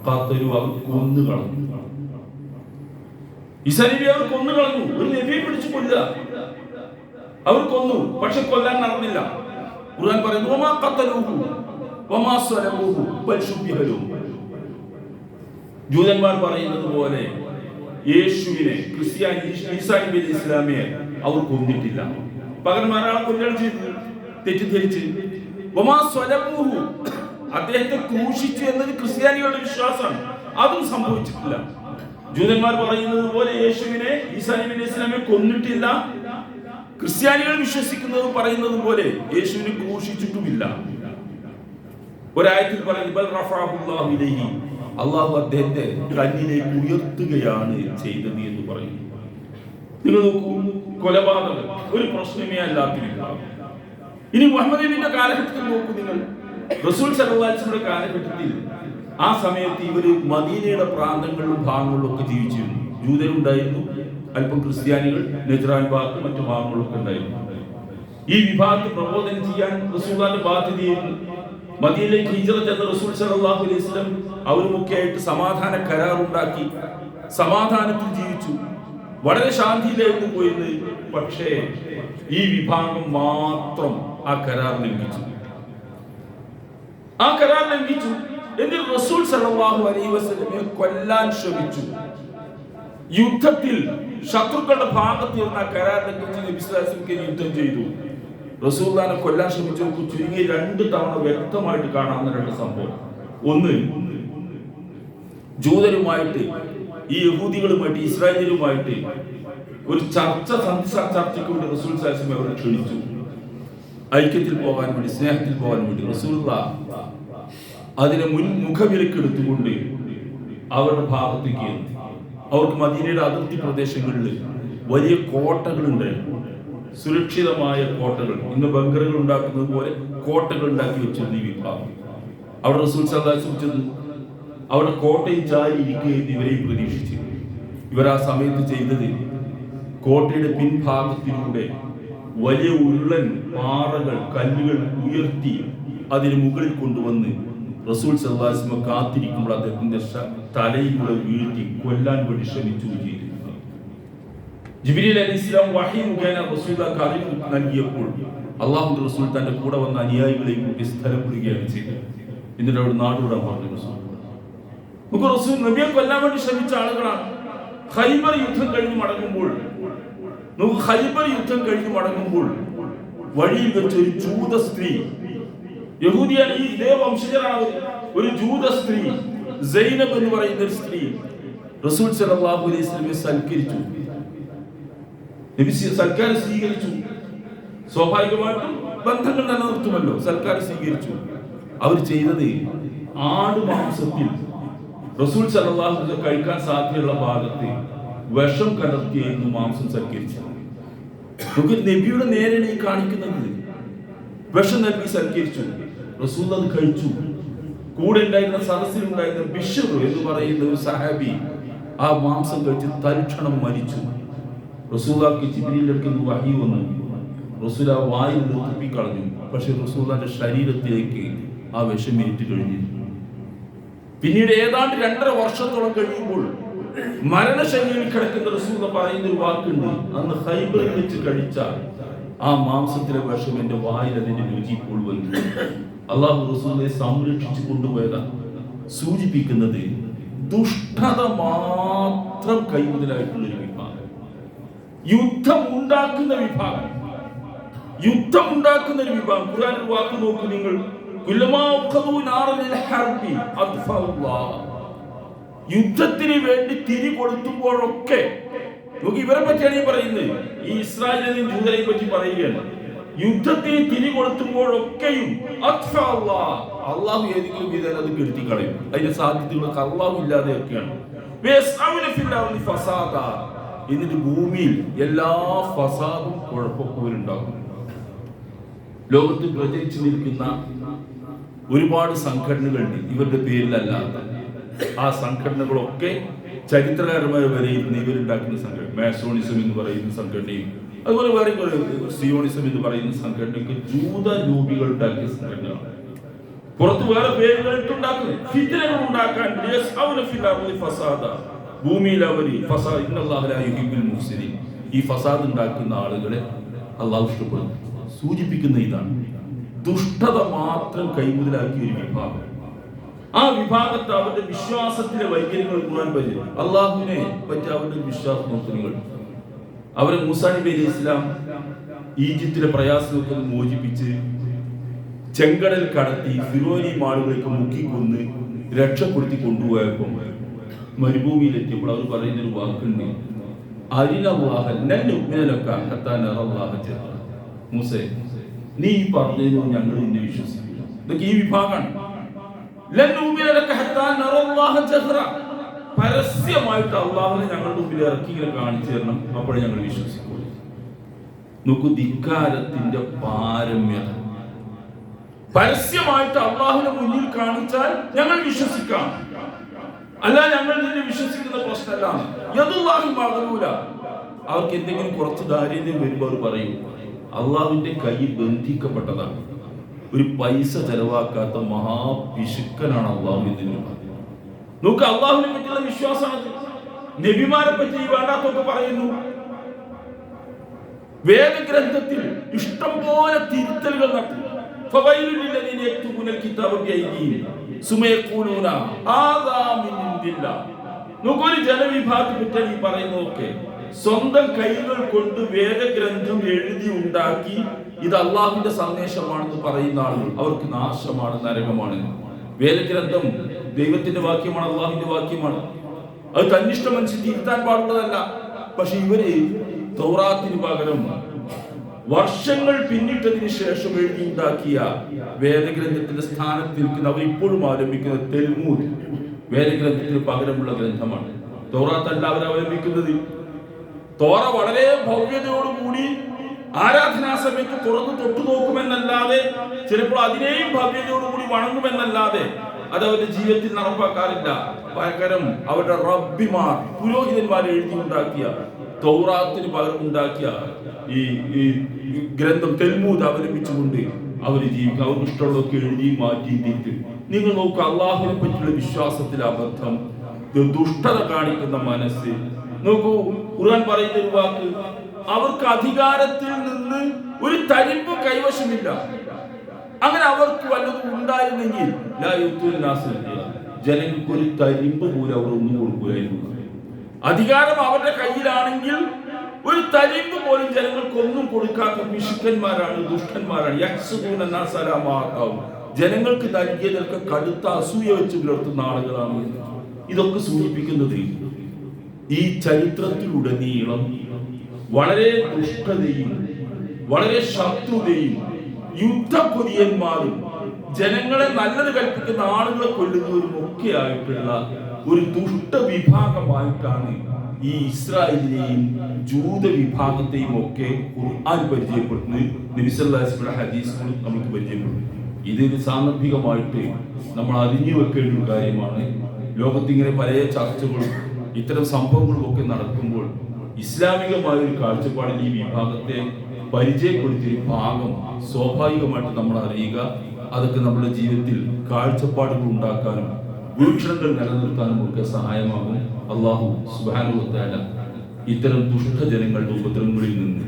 ഖത്തരു അവർ കൊന്നു കളഞ്ഞു. ഈസാ നബി അവർ കൊന്നു കളഞ്ഞു. ഒരു നബിയെ പിടിച്ചു കൊല്ലുക, അവർ കൊന്നു. പക്ഷെ കൊല്ലാൻ നടന്നില്ല. ഖുർആൻ പറയുന്നു, വമാ ഖതലൂഹു വമാ സ്വലബൂഹു ബൽ ശുബ്ബിഹ ലഹു. ജൂതന്മാർ പറയുന്നത് പോലെ യേശുവിനെ, ഈസാ നബി അലൈഹി ഇസ്ലാമിയെ അവർ കൊന്നിട്ടില്ല. പകരം ആരാണ് കൊല്ലുകയാണ് ചെയ്തത്? തെറ്റിദ്ധരിച്ച്. വമാ സ്വലബൂഹു, അദ്ദേഹത്തെ ക്രൂശിച്ചു എന്നത് ക്രിസ്ത്യാനികളുടെ വിശ്വാസമാണ്. അതും സംഭവിച്ചിട്ടില്ല. ജൂതന്മാർ പറയുന്നത് പോലെ യേശുവിനെ, ഈസാ നബി അലൈഹി ഇസ്ലാമിയെ കൊന്നിട്ടില്ല. ക്രിസ്ത്യാനികൾ വിശ്വസിക്കുന്നത് പറയുന്നത് പോലെ യേശുവിനെ ക്രൂശിച്ചിട്ടുമില്ല. ഒരായത്തിൽ പറയുന്നു, അള്ളാഹു അദ്ദേഹത്തെ കല്ലിലേക്ക് ഉയർത്തുകയാണ് ചെയ്തത് എന്ന് പറയുന്നു. നിങ്ങൾ നോക്കൂ, കൊലപാതകം ഒരു പ്രശ്നമേ അല്ലാത്തില്ല. ഇനി മുഹമ്മദ് നബിയുടെ കാലഘട്ടത്തിൽ നോക്കൂ നിങ്ങൾ. റസൂൽ സല്ലല്ലാഹു അലൈഹി വസല്ലമയുടെ കാലഘട്ടത്തിൽ ആ സമയത്ത് ഇവര് മദീനയുടെ പ്രാന്തങ്ങളിലും ഭാഗങ്ങളിലും ഒക്കെ ജീവിച്ചിരുന്നു. ജൂതരുണ്ടായിരുന്നു, അല്പം ക്രിസ്ത്യാനികൾ, നജ്റാൻ ഭാഗത്ത് മറ്റു ഭാഗങ്ങളൊക്കെ ഉണ്ടായിരുന്നു. ഈ വിഭാഗത്തെ പ്രബോധനം ചെയ്യാൻ റസൂലുള്ളാഹിന്റെ ബാധ്യതയായിരുന്നു. മദീനയിലേക്ക് ഹിജ്റ ചെന്ന റസൂൽ സല്ലല്ലാഹു അലൈഹി വസല്ലം അവരുമൊക്കെ ആയിട്ട് സമാധാന കരാറുണ്ടാക്കി സമാധാനത്തിൽ ജീവിച്ചു. വളരെ ശാന്തിയിലായിരുന്നു പോയിരുന്നത്. പക്ഷേ ഈ വിഭാഗം മാത്രം ആ കരാർ ലംഘിച്ചു. എന്നിട്ട് റസൂൽ സല്ലല്ലാഹു അലൈഹി വസല്ലമയെ കൊല്ലാൻ ശ്രമിച്ചു. യുദ്ധത്തിൽ ശത്രുക്കളുടെ ഭാഗത്ത് ഇരുന്ന കരാർ ലംഘിച്ച് നബി സല്ലല്ലാഹു അലൈഹി വസല്ലം യുദ്ധം ചെയ്തു. റസൂലുള്ളാഹിനെ കൊല്ലാൻ ശ്രമിച്ചവർക്ക് ചുരുങ്ങി 2 തവണ വ്യക്തമായിട്ട് കാണാവുന്ന 2 സംഭവം. ഒന്ന്, ജൂതരുമായിട്ട്, ഈ യഹൂദികളുമായിട്ട്, ഇസ്രായേലുമായിട്ട് ഒരു ചർച്ചയ്ക്ക് വേണ്ടി റസൂൽ സല്ലല്ലാഹു അലൈഹി വസല്ലം അവരെ ക്ഷണിച്ചു. ഐക്യത്തിൽ പോകാൻ വേണ്ടി, സ്നേഹത്തിൽ പോകാൻ വേണ്ടി. റസൂലുള്ളാഹി അതിനെ മുഖവിലക്കെടുത്തുകൊണ്ട് അവരുടെ ഭാഗത്തേക്ക് എത്തി. അവർക്ക് മദീനയുടെ അതിർത്തി പ്രദേശങ്ങളിൽ വലിയ കോട്ടകളുണ്ടായിരുന്നു, സുരക്ഷിതമായ കോട്ടകൾ. ഇന്ന് ബങ്കറുകൾ ഉണ്ടാക്കുന്നത് പോലെ കോട്ടകൾ ഉണ്ടാക്കി വെച്ചിരുന്നു ഈ വിഭാഗം. അവിടെ റസൂൽ സല്ലല്ലാഹു അലൈഹി വസല്ലം അവിടെ കോട്ടയിൽ ചാരി ഇരിക്കുകയെന്ന് ഇവരെയും പ്രതീക്ഷിച്ചു. ഇവർ ആ സമയത്ത് ചെയ്തത്, കോട്ടയുടെ പിൻഭാഗത്തിലൂടെ വലിയ ഉരുളൻ പാറകൾ, കല്ലുകൾ ഉയർത്തി അതിന് മുകളിൽ കൊണ്ടുവന്ന് റസൂൽ സല്ലല്ലാഹു അലൈഹി വസല്ലം കാത്തിരിക്കുമ്പോൾ അദ്ദേഹത്തിന്റെ തലയിലൂടെ വീഴ്ത്തി കൊല്ലാൻ വേണ്ടി ശ്രമിച്ചു ചെയ്തു. ജിബ്രീൽ അലൈഹിസ്സലാം വഹി മുഖേന റസൂലുള്ളാഹിക്ക് അറിവ് നൽകിയപ്പോൾ അല്ലാഹുവിന്റെ റസൂൽ തന്റെ കൂടെ വന്ന അനുയായികളെയും കൂട്ടി സ്ഥലപ്പെടുകയാണ് ചെയ്തത്. എന്നിട്ട് അവിടെ നാടുവിടാൻ പറഞ്ഞു റസൂൽ. റസൂൽ നബിയെ കൊല്ലാൻ വേണ്ടി ശ്രമിച്ച ആളുകളാണ്. ഖൈബർ യുദ്ധം കഴിഞ്ഞ് മടങ്ങുമ്പോൾ വഴിയിൽ വെച്ച് ഒരു ജൂത സ്ത്രീ, യഹൂദിയാണ്, ഈ ഇതേ വംശജരാണ്, ഒരു ജൂത സ്ത്രീ സൈനബ് എന്ന് പറയുന്ന ഒരു സ്ത്രീ റസൂൽ സല്ലല്ലാഹു അലൈഹി വസല്ലമയെ സൽക്കരിച്ചു. നബി സൽക്കാരം സ്വീകരിച്ചു. സ്വാഭാവികമായിട്ടും ബന്ധങ്ങൾ നിലനിർത്തുമല്ലോ. സൽക്കാരം സ്വീകരിച്ചു. അവർ ചെയ്തത്, ആട് മാംസത്തിൽ റസൂൽ സല്ലല്ലാഹു അലൈഹി വസല്ലം കഴിക്കാൻ സാധ്യതയുള്ള ഭാഗത്ത് വിഷം കലർത്തിയായിരുന്നു മാംസം സൽക്കരിച്ചത്. നമുക്ക് നബിയുടെ നേരെയാണ് ഈ കാണിക്കുന്നത്. വിഷം നൽകി സൽക്കരിച്ചു. റസൂൽ അത് കഴിച്ചു. കൂടെ ഉണ്ടായിരുന്ന സദസ്സിലുണ്ടായിരുന്ന ബിശ്ർ എന്ന് പറയുന്ന ഒരു സഹാബി ആ മാംസം കഴിച്ച് തൽക്ഷണം മരിച്ചു. റസൂലുള്ളാഹിക്ക് ജിബ്രീലിന്റെ അടുക്കൽ നിന്ന് വഹി വന്നു. റസൂൽ ആ വായിൽ തുപ്പിക്കളഞ്ഞു. പക്ഷെ റസൂലുള്ളാഹിന്റെ ശരീരത്തിലേക്ക് ആ വിഷം ഏറ്റ് കഴിഞ്ഞിരുന്നു. പിന്നീട് ഏതാണ്ട് 2.5 വർഷത്തോളം കഴിയുമ്പോൾ മരണശൈലിയിൽ കിടക്കുന്ന റസൂൽ പറയുന്ന ഒരു വാക്കുണ്ട്, അന്ന് ഖൈബറിൽ വെച്ച് കഴിച്ച ആ മാംസത്തിലെ വിഷം എന്റെ വായിൽ അതിന്റെ രുചി ഇപ്പോൾ വന്നു. അള്ളാഹു റസൂലിനെ സംരക്ഷിച്ചു കൊണ്ടുപോയതാണ്. സൂചിപ്പിക്കുന്നത് ദുഷ്ടത മാത്രം കൈമുതലായിട്ടുള്ള ഒരു വിഭാഗം, യുദ്ധമുണ്ടാക്കുന്ന ഒരു വിഭാഗം. ഖുർആനിൽ വാക്ക് നോക്കൂ നിങ്ങൾ, യുദ്ധത്തിന് വേണ്ടി തിരി കൊടുത്തുമ്പോഴൊക്കെ നോക്കി, ഇവരെ പറ്റിയാണ് ഈ പറയുന്നത്. ഈ ഇസ്രായേലിനെയും ജൂതരെയും പറ്റി പറയുകയാണ്. യുദ്ധത്തിന് തിരി കൊടുത്തുമ്പോഴൊക്കെയും അള്ളാഹു ഏതെങ്കിലും വിധേന അത് കെടുത്തി കളയും. അതിന്റെ സാധ്യതകളൊക്കെ അള്ളാഹു ഇല്ലാതെയൊക്കെയാണ്. എന്നിട്ട് ഭൂമിയിൽ എല്ലാ ഫസാദും കുഴപ്പവും ഉണ്ടാക്കും. ലോകത്ത് പ്രചരിച്ചു നിൽക്കുന്ന ഒരുപാട് സംഘടനകളുണ്ട് ഇവരുടെ പേരിലല്ലാത്ത. ആ സംഘടനകളൊക്കെ ചരിത്രകാരന്മാർ വരെയിരുന്ന ഇവരുണ്ടാക്കുന്ന സംഘടന, മാസോണിസം എന്ന് പറയുന്ന സംഘടനയും അതുപോലെ വേറെ സിയോണിസം എന്ന് പറയുന്ന സംഘടനയൊക്കെ ജൂത രൂപികൾ ഉണ്ടാക്കിയ സംഘടനകളാണ്. പുറത്ത് വേറെ പേരുകൾ ഇട്ടുണ്ടാക്കുന്നത് ഫിത്നകൾ ഉണ്ടാക്കാൻ. ഭൂമിയിൽ അവർ ഈ ഫസാദ് ഉണ്ടാക്കുന്ന ആളുകളെ അള്ളാഹു ഇഷ്ടപ്പെടുന്നു. സൂചിപ്പിക്കുന്ന ഇതാണ്, ദുഷ്ടത മാത്രം കൈമുതലാക്കിയ ഒരു വിഭാഗം. ആ വിഭാഗത്തെ അവരുടെ വിശ്വാസത്തിലെ വൈകല്യങ്ങൾ ഖുർആൻ പരിചയം. അള്ളാഹുവിനെ പറ്റി അവരുടെ വിശ്വാസങ്ങൾ അവരെ മൂസാ നബി അലൈഹി ഇസ്ലാം ഈജിപ്തിലെ പ്രയാസമൊക്കെ മോചിപ്പിച്ച് ചെങ്കടൽ കടത്തി ഫിറോനി ആളുകളേക്ക് മുക്കിക്കൊന്ന് രക്ഷപ്പെടുത്തി കൊണ്ടുപോയപ്പോൾ മരുഭൂമിയിലെത്തിയപ്പോൾ അവർ പറയുന്നൊരു വാക്കുണ്ട്, മൂസേ നീ ഈ പറഞ്ഞതിനോ ഞങ്ങൾ നിന്നെ വിശ്വസിക്കില്ല. ഇതൊക്കെ ഈ വിഭാഗമാണ്. പരസ്യമായിട്ട് അള്ളാഹുവിനെ ഞങ്ങളുടെ മുമ്പിൽ ഇറക്കി ഇങ്ങനെ കാണിച്ചു തരണം, അപ്പോഴേ ഞങ്ങൾ വിശ്വസിക്കുള്ളൂ. നോക്കൂ ധിക്കാരത്തിന്റെ പാരമ്യത. പരസ്യമായിട്ട് അള്ളാഹുവിനെ മുന്നിൽ കാണിച്ചാൽ ഞങ്ങൾ വിശ്വസിക്കാം, അല്ല ഞങ്ങൾ നിന്നെ വിശ്വസിക്കുന്ന പ്രശ്നമല്ല. അവർക്ക് എന്തെങ്കിലും കുറച്ച് ദാരിദ്ര്യം വരുമ്പോൾ അവർ പറയും അള്ളാഹുവിന്റെ കൈ ബന്ധിക്കപ്പെട്ടതാണ്. ഒരു പൈസ ചെലവാക്കാത്ത മഹാപിശുക്കനാണ് അള്ളാഹു എന്ന് നോക്ക്. അള്ളാഹുവിനെ പറ്റിയുള്ള വിശ്വാസമാണ്. നബിമാരെ പറ്റി വേണ്ടാത്തൊക്കെ പറയുന്നു. വേദഗ്രന്ഥത്തിൽ ഇഷ്ടം പോലെ തിരുത്തലുകൾ നടത്തി. ഒരു ജനവിഭാഗത്തെ പറ്റി പറയുന്നതൊക്കെ സ്വന്തം കൈകൾ കൊണ്ട് വേദഗ്രന്ഥം എഴുതി ഉണ്ടാക്കി ഇത് അള്ളാഹുവിന്റെ സന്ദേശമാണെന്ന് പറയുന്ന ആളുകൾ അവർക്ക് നാശമാണ്, നരകമാണ്. വേദഗ്രന്ഥം ദൈവത്തിന്റെ വാക്യമാണ്, അള്ളാഹുവിന്റെ വാക്യമാണ്. അത് തന്നിഷ്ടം അനുസരിച്ച് തിരുത്താൻ പാടുള്ളതല്ല. പക്ഷെ ഇവര് തൗറാത്തിന് പകരം വർഷങ്ങൾ പിന്നിട്ടതിന് ശേഷം എഴുതി ഉണ്ടാക്കിയ വേദഗ്രന്ഥത്തിന്റെ സ്ഥാനത്ത് നിൽക്കുന്ന അവർ ഇപ്പോഴും ആരംഭിക്കുന്ന തെൽമൂദ് വേദഗ്രന്ഥത്തിന് പകരമുള്ള ഗ്രന്ഥമാണ്. തൗറാത്തല്ല അവർ അവലംബിക്കുന്നത്. തോറ വളരെ ഭവ്യതയോടുകൂടി ആരാധനാ സമയത്ത് തുറന്നു തൊട്ടു നോക്കുമെന്നല്ലാതെ ചിലപ്പോൾ അതിനെയും ഭവ്യതയോടുകൂടി വണങ്ങുമെന്നല്ലാതെ അത് അവരുടെ ജീവിതത്തിൽ നടപ്പാക്കാറില്ല. പകരം അവരുടെ റബ്ബിമാർ പുരോഹിതന്മാർ എഴുതി ഉണ്ടാക്കിയ തൗറാത്തിന് പകരം ഉണ്ടാക്കിയ ഈ ഗ്രന്ഥം തെൽമൂദ് അവലംബിച്ചുകൊണ്ട് അവർ ജീവിക്കുക. അവർക്ക് ഇഷ്ടമുള്ളതൊക്കെ എഴുതി മാറ്റി തിരിക്കും. നിങ്ങൾ നോക്കുക, അള്ളാഹുവിനെ പറ്റിയുള്ള വിശ്വാസത്തിലെ അബദ്ധം, ദുഷ്ടത കാണിക്കുന്ന മനസ്സ്. നോക്കൂ, ഖുർആൻ പറയുന്ന ഒരു വാക്ക്, അവർക്ക് അധികാരത്തിൽ നിന്ന് ഒരു തരിമ്പ് കൈവശമില്ല. അങ്ങനെ അവർക്ക് വല്ലതും ഉണ്ടായിരുന്നെങ്കിൽ ജനങ്ങൾക്ക് ഒരു തരിമ്പ് പോലും അവർ ഒന്നും കൊടുക്കുകയായിരുന്നു. അധികാരം അവരുടെ കയ്യിലാണെങ്കിൽ ഒരു തരിമ്പ് പോലും ജനങ്ങൾക്ക് ഒന്നും കൊടുക്കാത്ത പിശുക്കന്മാരാണ്, ദുഷ്ടന്മാരാണ്. ജനങ്ങൾക്ക് നൽകിയതൊക്കെ കടുത്ത അസൂയ വെച്ച് പുലർത്തുന്ന ആളുകളാണ്. ഇതൊക്കെ സൂചിപ്പിക്കുന്നത് ഈ ചരിത്രത്തിലുടനീളം വളരെ ദുഷ്ടതയും വളരെ ശത്രുതയും യുദ്ധക്കൊതിയന്മാരും ജനങ്ങളെ നല്ലത് കൽപ്പിക്കുന്ന ആളുകളെ കൊല്ലുന്നവരും ഒക്കെ ആയിട്ടുള്ള ഒരു ദുഷ്ട വിഭാഗമായിട്ടാണ് ഈ ഇസ്രായേലിനെയും ജൂത വിഭാഗത്തെയും ഒക്കെ ഖുർആൻ പരിചയപ്പെടുന്നത്. നബി സല്ലല്ലാഹു അലൈഹി വസല്ലം ഹദീസുകളും നമുക്ക് പരിചയപ്പെടുന്നു. ഇതിന് സാന്ദർഭികമായിട്ട് നമ്മൾ അറിഞ്ഞു വെക്കേണ്ട ഒരു കാര്യമാണ്. ലോകത്തിങ്ങനെ പല ചർച്ചകളും ഇത്തരം സംഭവങ്ങളും ഒക്കെ നടക്കുമ്പോൾ ഇസ്ലാമികമായ ഒരു കാഴ്ചപ്പാടിൽ ഈ വിഭാഗത്തെ പരിചയപ്പെടുത്തിയ ഭാഗം സ്വാഭാവികമായിട്ട് നമ്മൾ അറിയുക. അതൊക്കെ നമ്മുടെ ജീവിതത്തിൽ കാഴ്ചപ്പാടുകൾ ഉണ്ടാക്കാനും വീക്ഷണങ്ങൾ നിലനിർത്താനും ഒക്കെ സഹായമാകും. അല്ലാഹു സുബ്ഹാനഹു വ തആല ഇത്തരം ദുഷ്ടജനങ്ങളുടെ ഉപദ്രവങ്ങളിൽ നിന്ന്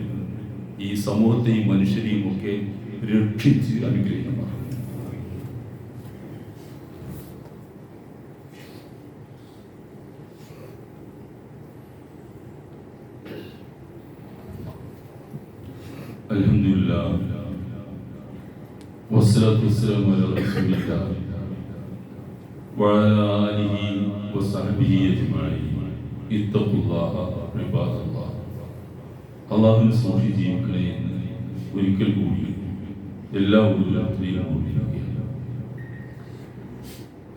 ഈ സമൂഹത്തെയും മനുഷ്യരെയും ഒക്കെ രക്ഷിച്ച് അനുഗ്രഹിക്കണം. അൽഹംദുലില്ലാഹ് വസ്സലാത്തു വസ്സലാമു അലാ റസൂലില്ലാഹ് വഅലാ ആലിഹി വസഹ്ബിഹി അജ്മഈൻ. ഇത്തഖുല്ലാഹ ഇബാദല്ലാഹ്. അല്ലാഹുവിനെ സൂക്ഷിച്ച് ജീവിക്കണേ എന്ന് ഒരിക്കൽ കൂടി എല്ലാ ഉള്ളത്തിലും ഓർമ്മിപ്പിക്കുകയാണ്.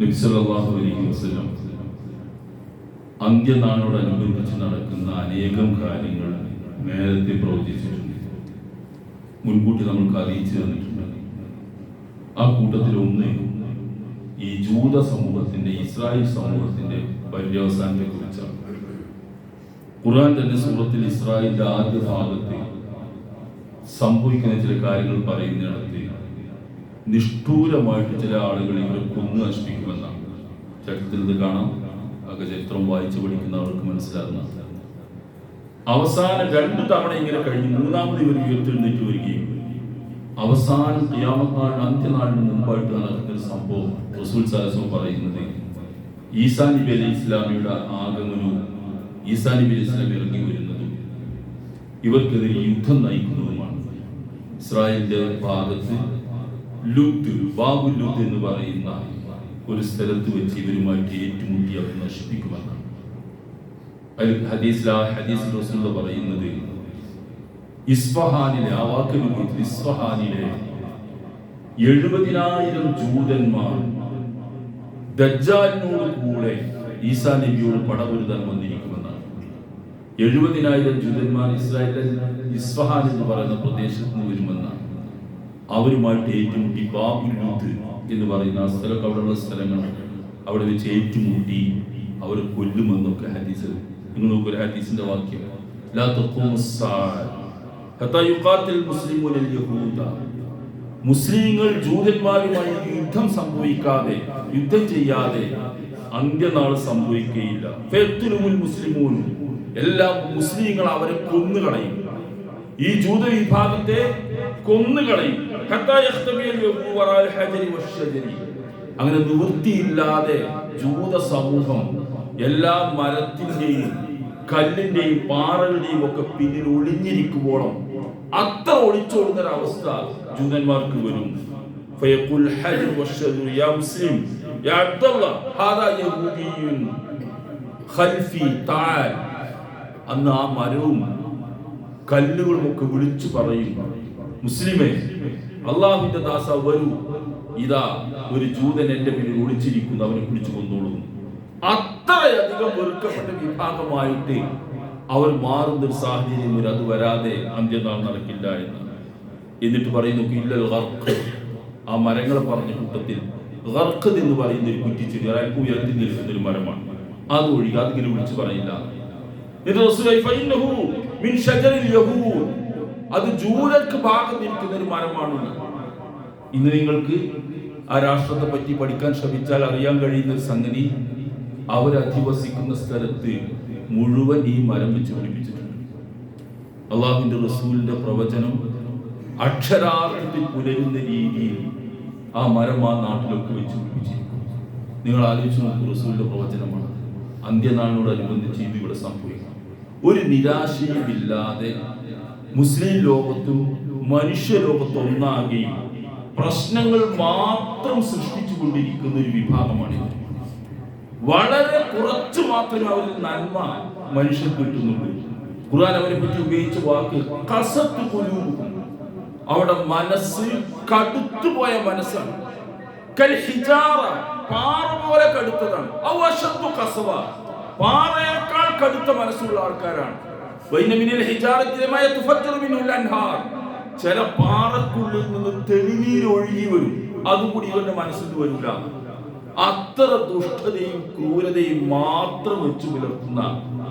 നബി സല്ലല്ലാഹു അലൈഹി വസല്ലം അന്ത്യനാളോടനുബന്ധിച്ച് നടക്കുന്ന അനേകം കാര്യങ്ങൾ നേരത്തെ പ്രവചിച്ചിട്ടുണ്ട്, മുൻകൂട്ടി നമ്മൾക്ക് അറിയിച്ചു തന്നിട്ടുണ്ട്. ആ കൂട്ടത്തിലൊന്ന് ഈ ജൂത സമൂഹത്തിന്റെ, ഇസ്രായേൽ സമൂഹത്തിന്റെ പര്യവസാനത്തെ കുറിച്ചാണ്. ഖുർആൻ തന്നെ സൂറത്തിൽ ഇസ്രായേലിന്റെ ആദ്യ ഭാഗത്ത് സംഭവിക്കുന്ന ചില കാര്യങ്ങൾ പറയുന്നിടത്ത് നിഷ്ഠൂരമായിട്ട് ചില ആളുകൾ ഇവരെ കൊന്നു നശിപ്പിക്കുമെന്നാണ് ചരിത്രത്തിൽ ഇത് കാണാം. ഒക്കെ ചരിത്രം വായിച്ചു പഠിക്കുന്ന ആൾക്ക് മനസ്സിലാകുന്ന അവസാനം 2 തവണ ഇങ്ങനെ കഴിഞ്ഞ് 3-ാമത് ഇവർ ഉയർത്തെഴുന്നേറ്റ് വരികയും അവസാനം ഖിയാമത്ത് നാളിന്, അന്ത്യനാളിന് മുമ്പായിട്ട് നടക്കുന്ന ഒരു സംഭവം റസൂൽ സല്ലല്ലാഹു പറയുന്നത് ഈസാ നബി അലൈഹി ഇസ്ലാമിയുടെ ആഗമനവും ഈസാ നബി അലൈഹി ഇസ്ലാം ഇറങ്ങി വരുന്നതും ഇവർക്കെതിരെ യുദ്ധം നയിക്കുന്നതുമാണ്. ഇസ്രായേലിന്റെ ഭാഗത്ത് ബാബുൽ ലുദ് എന്ന് പറയുന്ന ഒരു സ്ഥലത്ത് വെച്ച് ഇവരുമായിട്ട് ഏറ്റുമുട്ടി അവർ നശിപ്പിക്കുമെന്നാണ്. ഹദീസിൽ റസൂൽ പറയുന്നത് ഇസ്ഫഹാനിലെ, ആ വാക്കിന് ഇസ്ഫഹാനിലെ 70,000 ജൂതന്മാർ ദജ്ജാലിനോട് കൂടെ ഈസാ നബിയോട് പടപൊരുതാൻ വന്നിരിക്കുമെന്നാണ്. 70,000 ജൂതന്മാർ ഇസ്രായേലിലെ ഇസ്ഫഹാൻ എന്ന് പറയുന്ന പ്രദേശത്ത് നിന്ന് വരുമെന്നാണ്. അവരുമായിട്ട് ഏറ്റുമുട്ടി ബാബുൽ ലുദ് എന്ന് പറയുന്ന ആ സ്ഥലമൊക്കെ, അവിടെയുള്ള സ്ഥലങ്ങൾ, അവിടെ വെച്ച് ഏറ്റുമുട്ടി അവർ കൊല്ലുമെന്നൊക്കെ ഹദീസ്. നിങ്ങൾ നോക്കൊരു ഹദീസിന്റെ വാക്യം, ലാ തഖൂമുസ് സാഅ ഹത്താ യുഖാതിൽ മുസ്ലിമൂന അൽ യഹൂദ, മുസ്ലിങ്ങൾ ജൂതന്മാരുമായി യുദ്ധം സംഭവിക്കാതെ, യുദ്ധം ചെയ്യാതെ അന്ത്യനാൾ സംഭവിക്കുകയില്ല. ഫയഖ്തുലുൽ മുസ്ലിമൂൻ, എല്ലാ മുസ്ലിങ്ങൾ അവരെ കൊന്നുകളയും, ഈ ജൂത വിഭാഗത്തെ കൊന്നുകളയും. ഹത്താ യഖ്തബിൽ യഹൂദ വറഅൽ ഹജരി വശജരി, അങ്ങനെ നിവൃത്തിയില്ലാതെ ജൂത സമൂഹം എല്ലാ മരത്തിന്റെയും കല്ലിന്റെയും പാറകളുടെയും ഒക്കെ പിന്നിൽ ഒളിഞ്ഞിരിക്കുമ്പോഴും അത്ര ഒളിച്ചോടുന്നൊരവസ്ഥ ജൂതന്മാർക്ക് വരും. ഫയഖുൽ ഹജർ വശജരി യാ മുസ്ലിം യാ അബ്ദുല്ലാഹ് ഹാദാ യഹൂദിയുൻ ഖൽഫി തആൽ, അന്ന് ആ മരവും കല്ലുകളുമൊക്കെ വിളിച്ചു പറയും, മുസ്ലിമേ, അള്ളാഹുവിന്റെ ദാസ വരൂ, ഇതാ ഒരു ജൂതൻ എന്റെ പിന്നിൽ ഒളിച്ചിരിക്കുന്നു, അവനെ പിടിച്ചു കൊന്നോളൂ. അത്രയധികം വെറുക്കപ്പെട്ട വിഭാഗമായിട്ട് അവർ മാറുന്ന ഒരു സാഹചര്യം വരും. അത് വരാതെ അന്ത്യനാൾ നടക്കില്ല എന്ന്. എന്നിട്ട് പറയുന്നു ഇല്ലൽ ഗർഖ്, ആ മരങ്ങളെ പറഞ്ഞ കൂട്ടത്തിൽ ഗർഖ് എന്ന് പറയുന്ന ഒരു കുറ്റിച്ചെടി, അയാൾക്ക് ഉയർത്തി നിൽക്കുന്ന ഒരു മരമാണ്, അത് ഒഴികെ അതിങ്ങനെ വിളിച്ചു പറയില്ല. അത് ജൂതർക്ക് ഭാഗം നിൽക്കുന്ന ഒരു മരമാണ്. ഇന്ന് നിങ്ങൾക്ക് ആ രാഷ്ട്രത്തെ പറ്റി പഠിക്കാൻ ശ്രമിച്ചാൽ അറിയാൻ കഴിയുന്ന ഒരു സംഗതി, അവരധിവസിക്കുന്ന സ്ഥലത്ത് മുഴുവൻ ഈ മരം വെച്ച് പിടിപ്പിച്ചിട്ടുണ്ട്. അള്ളാഹുവിന്റെ റസൂലിന്റെ പ്രവചനം അക്ഷരാർത്ഥത്തിൽ പുലരുന്ന രീതിയിൽ ആ മരം ആ നാട്ടിലൊക്കെ വെച്ച് പിടിപ്പിച്ചിരിക്കും. നിങ്ങൾ ആലോചിച്ച് നോക്കൂ, റസൂലിന്റെ പ്രവചനമാണ്. അന്ത്യനാളിനോടനുബന്ധിച്ച് ഇത് ഇവിടെ സംഭവിക്കും. ഒരു നിരാശയുമില്ലാതെ മുസ്ലിം ലോകത്തും മനുഷ്യ ലോകത്തും ഒന്നാകെയും പ്രശ്നങ്ങൾ മാത്രം സൃഷ്ടിച്ചു കൊണ്ടിരിക്കുന്ന ഒരു വിഭാഗമാണിത്. വളരെ കുറച്ച് മാത്രമേ അവരിൽ നന്മ മനുഷ്യർ കിട്ടുന്നുള്ളൂ. ഖുർആൻ അവരെ പറ്റി ഉപയോഗിച്ച വാക്ക് ഖസത്ത് ഖുലൂബുഹും, അവിടെ മനസ്സ് കടുത്തുപോയ മനസ്സാണ്. കൽ ഹിജാറ, പാറ പോലെ കടുത്തതാണ്. ഔ അശദ്ദു ഖസവ, പാറയേക്കാൾ കടുത്ത മനസ്സുള്ള ആൾക്കാരാണ്. വൈന മിനൽ ഹിജാറത്തി ലമാ യതഫജ്ജറു മിൻഹുൽ അൻഹാർ, ചില പാറക്കുള്ളിൽ നിന്ന് തെളിനീര് ഒഴുകി വരും, അതുകൂടി ഇവന്റെ മനസ്സിൽ വരില്ല. അത്ര ദുഷ്ടതയും ക്രൂരതയും മാത്രം വെച്ചു പുലർത്തുന്ന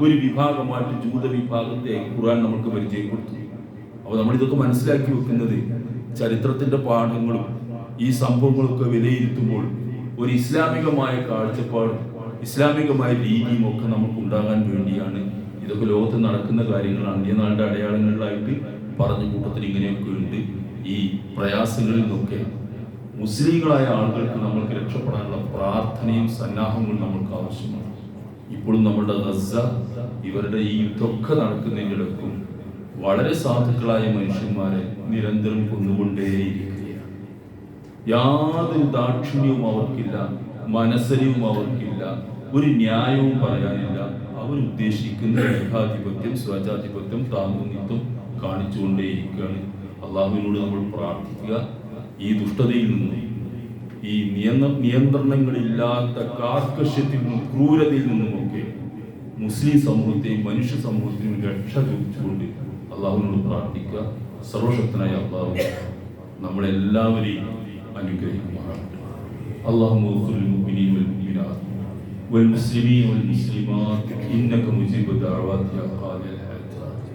ഒരു വിഭാഗമായിട്ട് ജൂത വിഭാഗത്തെ ഖുർആൻ നമുക്ക് പരിചയപ്പെടുത്തും. അപ്പോൾ നമ്മൾ ഇതൊക്കെ മനസ്സിലാക്കി വെക്കുന്നത് ചരിത്രത്തിന്റെ പാഠങ്ങളും ഈ സംഭവങ്ങളൊക്കെ വിലയിരുത്തുമ്പോൾ ഒരു ഇസ്ലാമികമായ കാഴ്ചപ്പാടും ഇസ്ലാമികമായ രീതിയും ഒക്കെ നമുക്ക് ഉണ്ടാകാൻ വേണ്ടിയാണ്. ഇതൊക്കെ ലോകത്ത് നടക്കുന്ന കാര്യങ്ങൾ അന്ത്യനാളുടെ അടയാളങ്ങളിലായിട്ട് പറഞ്ഞ കൂട്ടത്തിൽ ഇങ്ങനെയൊക്കെ ഉണ്ട്. ഈ പ്രയാസങ്ങളിൽ നിന്നൊക്കെ മുസ്ലിങ്ങളായ ആളുകൾക്ക് നമ്മൾക്ക് രക്ഷപ്പെടാനുള്ള പ്രാർത്ഥനയും സന്നാഹങ്ങളും നമ്മൾക്ക് ആവശ്യമാണ്. ഇപ്പോഴും നമ്മുടെ ഗസ, ഇവരുടെ ഈ യുദ്ധമൊക്കെ നടക്കുന്നതിനിടക്കും വളരെ സാധുക്കളായ മനുഷ്യന്മാരെ നിരന്തരം കൊന്നുകൊണ്ടേയിരിക്കുകയാണ്. യാതൊരു ദാക്ഷിണ്യവും അവർക്കില്ല, മനസ്സരിവും അവർക്കില്ല, ഒരു ന്യായവും പറയാനില്ല. അവരുദ്ദേശിക്കുന്ന ഏകാധിപത്യം, സ്വജാധിപത്യം, താങ്ങുന്നിത്വം കാണിച്ചുകൊണ്ടേയിരിക്കുകയാണ്. അള്ളാഹുവിനോട് നമ്മൾ പ്രാർത്ഥിക്കുക, ഈ ദുഷ്ടതയിൽ നിന്നും, ഈ നിയന്ത്രണങ്ങളില്ലാത്ത കാർക്കശ്യത്തിൽ നിന്നും, ക്രൂരതയിൽ നിന്നുമൊക്കെ മുസ്ലിം സമൂഹത്തെയും മനുഷ്യ സമൂഹത്തിനും രക്ഷ ചോദിച്ചുകൊണ്ട് അള്ളാഹുവിനോട് പ്രാർത്ഥിക്കുക. സർവശക്തനായ അള്ളാഹു നമ്മളെല്ലാവരെയും അനുഗ്രഹിക്കുമാറാകട്ടെ. അല്ലാഹുമ്മ ഗ്ഫിർ ലിൽ മുഅ്മിനീന വൽ മുഅ്മിനാത്ത് വൽ മുസ്ലിമീന വൽ മുസ്ലിമാത്ത് ഇന്നക മുജീബു ദഅവാതി യാ ഖാദിയൽ ഹാജാത്ത്.